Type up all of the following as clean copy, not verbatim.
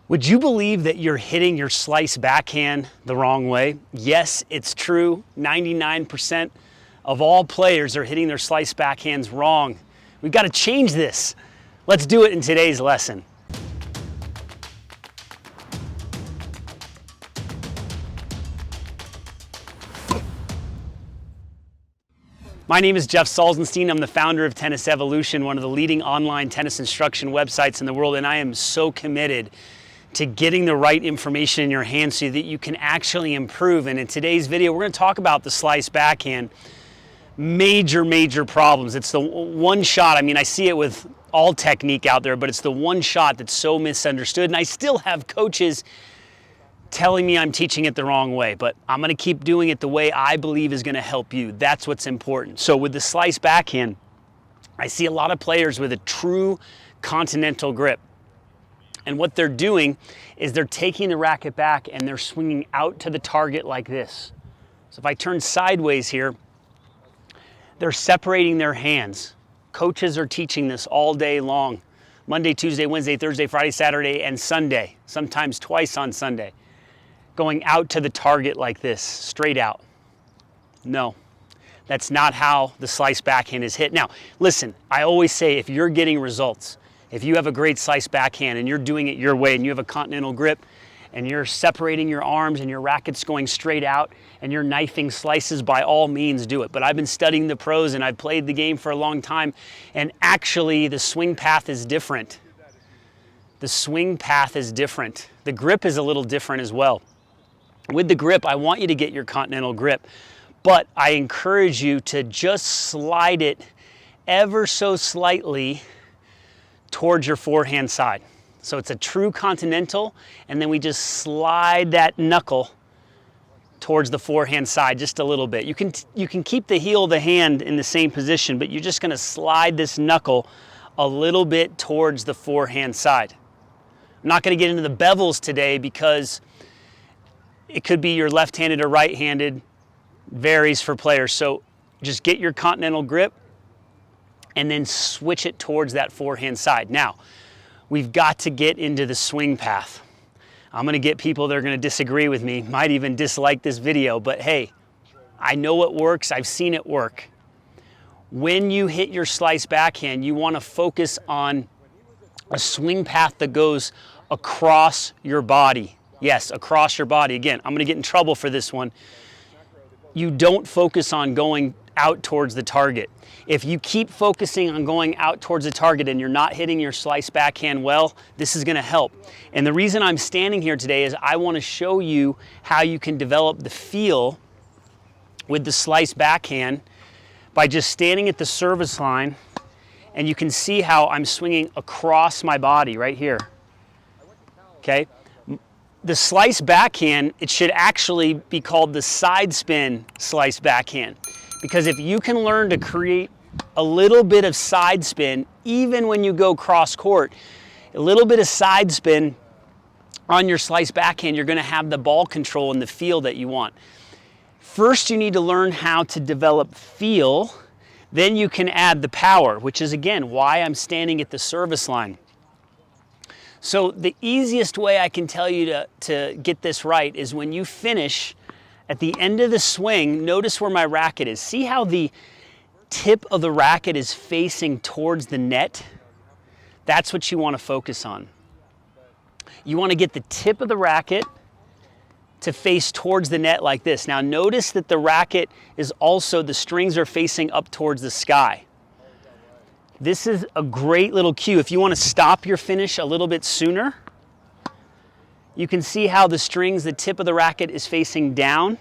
Would you believe that you're hitting your slice backhand the wrong way? Yes, it's true. 99% of all players are hitting their slice backhands wrong. We've got to change this. Let's do it in today's lesson. My name is Jeff Salzenstein. I'm the founder of Tennis Evolution, one of the leading online tennis instruction websites in the world, and I am so committed to getting the right information in your hands so that you can actually improve. And in today's video, we're going to talk about the slice backhand. Major problems. It's the one shot. I mean, I see it with all technique out there, but it's the one shot that's so misunderstood. And I still have coaches telling me I'm teaching it the wrong way, but I'm going to keep doing it the way I believe is going to help you. That's what's important. So with the slice backhand, I see a lot of players with a true continental grip. And what they're doing is they're taking the racket back and they're swinging out to the target like this. So if I turn sideways here, they're separating their hands. Coaches are teaching this all day long. Monday, Tuesday, Wednesday, Thursday, Friday, Saturday, and Sunday. Sometimes twice on Sunday. Going out to the target like this, straight out. No, that's not how the slice backhand is hit. Now, listen, I always say if you're getting results, if you have a great slice backhand and you're doing it your way and you have a continental grip and you're separating your arms and your racket's going straight out and you're knifing slices, by all means do it. But I've been studying the pros and I've played the game for a long time, and actually the swing path is different. The swing path is different. The grip is a little different as well. With the grip, I want you to get your continental grip, but I encourage you to just slide it ever so slightly towards your forehand side. So it's a true continental, and then we just slide that knuckle towards the forehand side just a little bit. You can keep the heel of the hand in the same position, but you're just going to slide this knuckle a little bit towards the forehand side. I'm not going to get into the bevels today because it could be you're left-handed or right-handed, varies for players. So just get your continental grip and then switch it towards that forehand side. Now, we've got to get into the swing path. I'm going to get people that are going to disagree with me, might even dislike this video, but hey, I know it works. I've seen it work. When you hit your slice backhand, you want to focus on a swing path that goes across your body. Yes, across your body. Again, I'm going to get in trouble for this one. You don't focus on going out towards the target. If you keep focusing on going out towards the target and you're not hitting your slice backhand well, this is going to help. And the reason I'm standing here today is I want to show you how you can develop the feel with the slice backhand by just standing at the service line, and you can see how I'm swinging across my body right here. Okay? The slice backhand, it should actually be called the side spin slice backhand. Because if you can learn to create a little bit of side spin, even when you go cross court, a little bit of side spin on your slice backhand, you're going to have the ball control and the feel that you want. First, you need to learn how to develop feel. Then you can add the power, which is, again, why I'm standing at the service line. So the easiest way I can tell you to get this right is when you finish at the end of the swing, notice where my racket is. See how the tip of the racket is facing towards the net? That's what you want to focus on. You want to get the tip of the racket to face towards the net like this. Now notice that the racket is also, the strings are facing up towards the sky. This is a great little cue. If you want to stop your finish a little bit sooner, you can see how the strings, the tip of the racket is facing down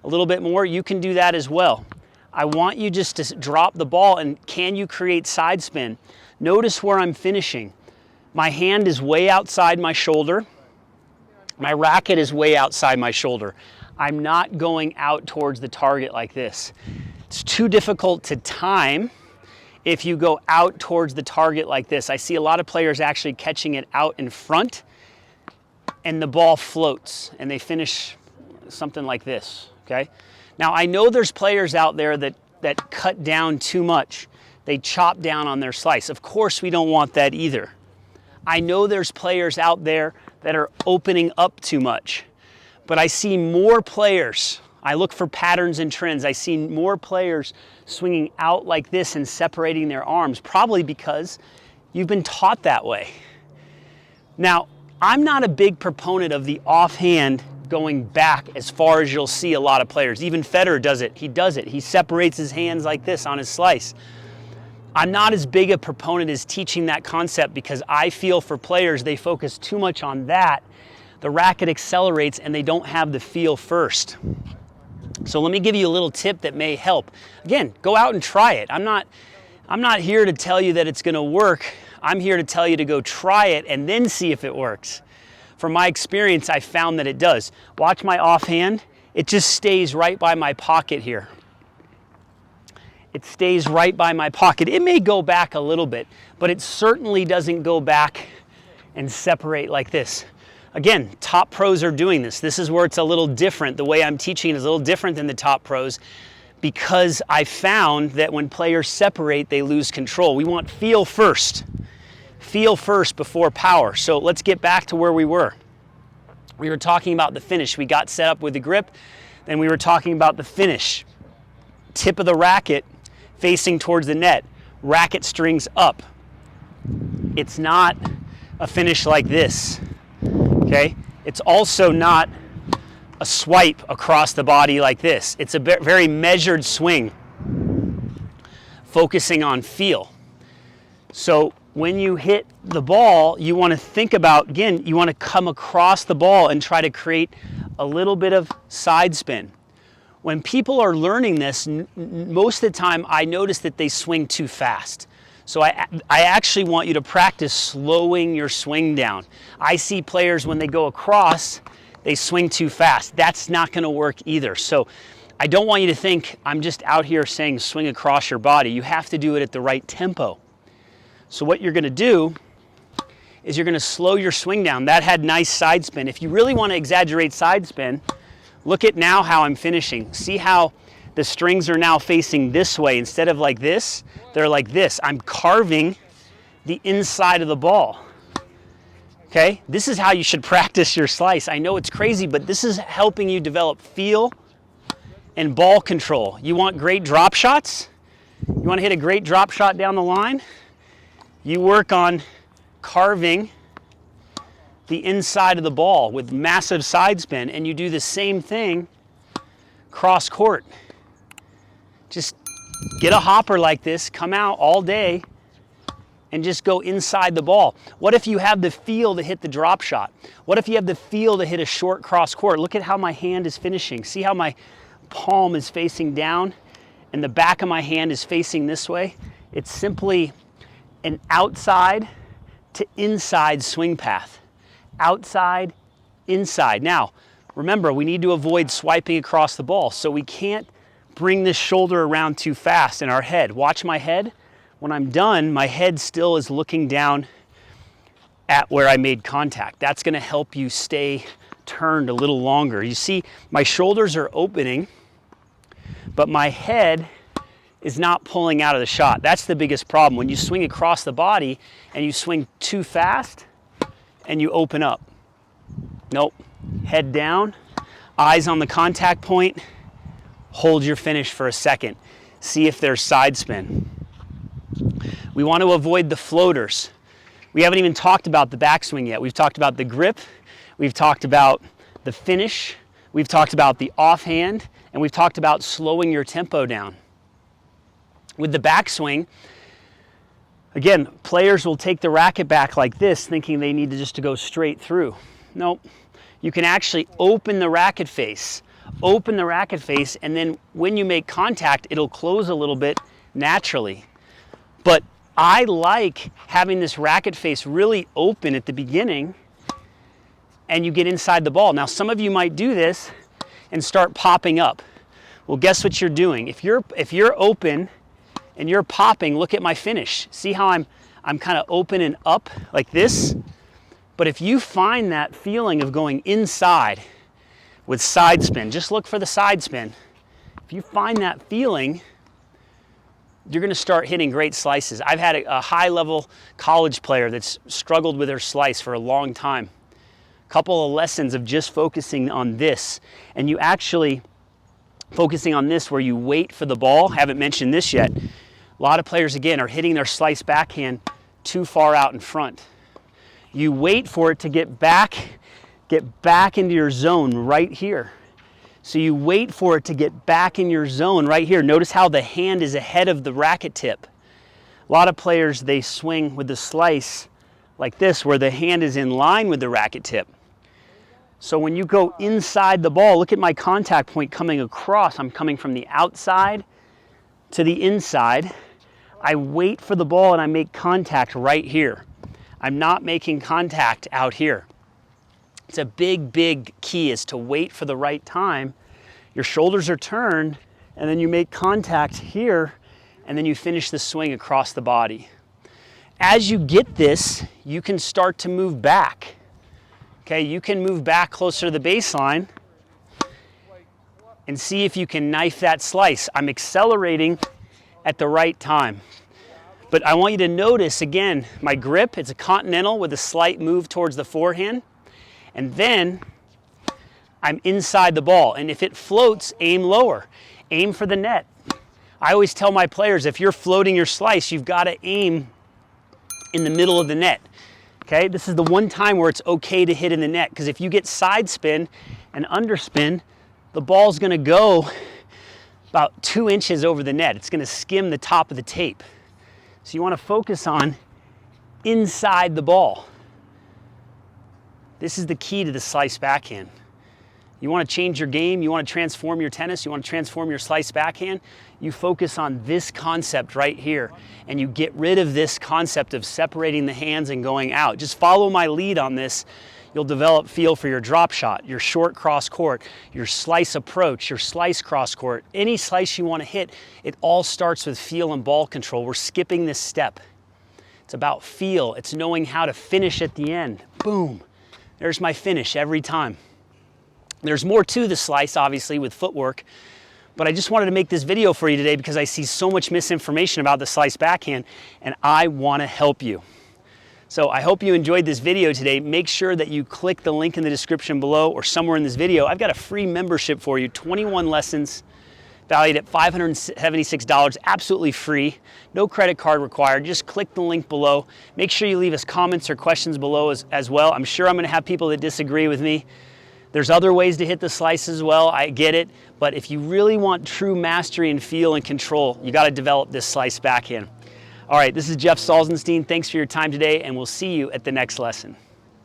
a little bit more. You can do that as well. I want you just to drop the ball, and can you create side spin? Notice where I'm finishing. My hand is way outside my shoulder. My racket is way outside my shoulder. I'm not going out towards the target like this. It's too difficult to time if you go out towards the target like this. I see a lot of players actually catching it out in front, and the ball floats and they finish something like this, okay? Now I know there's players out there that cut down too much. They chop down on their slice. Of course we don't want that either. I know there's players out there that are opening up too much, but I see more players. I look for patterns and trends. I see more players swinging out like this and separating their arms, probably because you've been taught that way. Now, I'm not a big proponent of the offhand going back as far as you'll see a lot of players. Even Federer does it. He does it. He separates his hands like this on his slice. I'm not as big a proponent as teaching that concept because I feel for players, they focus too much on that. The racket accelerates and they don't have the feel first. So let me give you a little tip that may help. Again, go out and try it. I'm not here to tell you that it's going to work. I'm here to tell you to go try it and then see if it works. From my experience, I found that it does. Watch my offhand. It just stays right by my pocket here. It stays right by my pocket. It may go back a little bit, but it certainly doesn't go back and separate like this. Again, top pros are doing this. This is where it's a little different. The way I'm teaching is a little different than the top pros because I found that when players separate, they lose control. We want feel first. Feel first before power. So let's get back to where we were. We were talking about the finish. We got set up with the grip, then we were talking about the finish. Tip of the racket facing towards the net, racket strings up. It's not a finish like this, okay? It's also not a swipe across the body like this. It's a very measured swing, focusing on feel. So when you hit the ball, you want to think about, again, you want to come across the ball and try to create a little bit of side spin. When people are learning this, most of the time I notice that they swing too fast. So I actually want you to practice slowing your swing down. I see players when they go across, they swing too fast. That's not going to work either. So I don't want you to think I'm just out here saying swing across your body. You have to do it at the right tempo. So what you're going to do is you're going to slow your swing down. That had nice side spin. If you really want to exaggerate side spin, look at now how I'm finishing. See how the strings are now facing this way instead of like this? They're like this. I'm carving the inside of the ball. Okay? This is how you should practice your slice. I know it's crazy, but this is helping you develop feel and ball control. You want great drop shots? You want to hit a great drop shot down the line? You work on carving the inside of the ball with massive side spin, and you do the same thing cross court. Just get a hopper like this, come out all day, and just go inside the ball. What if you have the feel to hit the drop shot? What if you have the feel to hit a short cross court? Look at how my hand is finishing. See how my palm is facing down and the back of my hand is facing this way? It's simply an outside to inside swing path. Outside, inside. Now, remember, we need to avoid swiping across the ball, so we can't bring this shoulder around too fast in our head. Watch my head. When I'm done, my head still is looking down at where I made contact. That's going to help you stay turned a little longer. You see, my shoulders are opening, but my head is not pulling out of the shot. That's the biggest problem. When you swing across the body and you swing too fast and you open up. Nope. Head down, eyes on the contact point, hold your finish for a second. See if there's side spin. We want to avoid the floaters. We haven't even talked about the backswing yet. We've talked about the grip, we've talked about the finish, we've talked about the offhand, and we've talked about slowing your tempo down. With the backswing, again, players will take the racket back like this, thinking they need to go straight through. Nope. You can actually open the racket face, and then when you make contact, it'll close a little bit naturally. But I like having this racket face really open at the beginning, and you get inside the ball. Now, some of you might do this and start popping up. Well, guess what you're doing? If you're open and you're popping, look at my finish. See how I'm kind of open and up like this? But if you find that feeling of going inside with side spin, just look for the side spin. If you find that feeling, you're going to start hitting great slices. I've had a high-level college player that's struggled with their slice for a long time. A couple of lessons of just focusing on this, and you actually focusing on this where you wait for the ball. Haven't mentioned this yet. A lot of players, again, are hitting their slice backhand too far out in front. You wait for it to get back into your zone right here. So you wait for it to get back in your zone right here. Notice how the hand is ahead of the racket tip. A lot of players, they swing with the slice like this, where the hand is in line with the racket tip. So when you go inside the ball, look at my contact point coming across. I'm coming from the outside to the inside. I wait for the ball and I make contact right here. I'm not making contact out here. It's a big, big key, is to wait for the right time. Your shoulders are turned, and then you make contact here, and then you finish the swing across the body. As you get this, you can start to move back. Okay, you can move back closer to the baseline and see if you can knife that slice. I'm accelerating at the right time. But I want you to notice, again, my grip, it's a continental with a slight move towards the forehand. And then I'm inside the ball. And if it floats, aim lower. Aim for the net. I always tell my players, if you're floating your slice, you've got to aim in the middle of the net. Okay, this is the one time where it's okay to hit in the net, because if you get side spin and underspin, the ball's going to go about 2 inches over the net. It's going to skim the top of the tape. So you want to focus on inside the ball. This is the key to the slice backhand. You want to change your game, you want to transform your tennis, you want to transform your slice backhand, you focus on this concept right here, and you get rid of this concept of separating the hands and going out. Just follow my lead on this. You'll develop feel for your drop shot, your short cross court, your slice approach, your slice cross court. Any slice you want to hit, it all starts with feel and ball control. We're skipping this step. It's about feel. It's knowing how to finish at the end. Boom. There's my finish every time. There's more to the slice, obviously, with footwork, but I just wanted to make this video for you today because I see so much misinformation about the slice backhand, and I want to help you. So I hope you enjoyed this video today. Make sure that you click the link in the description below or somewhere in this video. I've got a free membership for you, 21 lessons, valued at $576, absolutely free, no credit card required. Just click the link below. Make sure you leave us comments or questions below as well. I'm sure I'm going to have people that disagree with me. There's other ways to hit the slice as well, I get it, but if you really want true mastery and feel and control, you got to develop this slice backhand. All right, this is Jeff Salzenstein. Thanks for your time today, and we'll see you at the next lesson.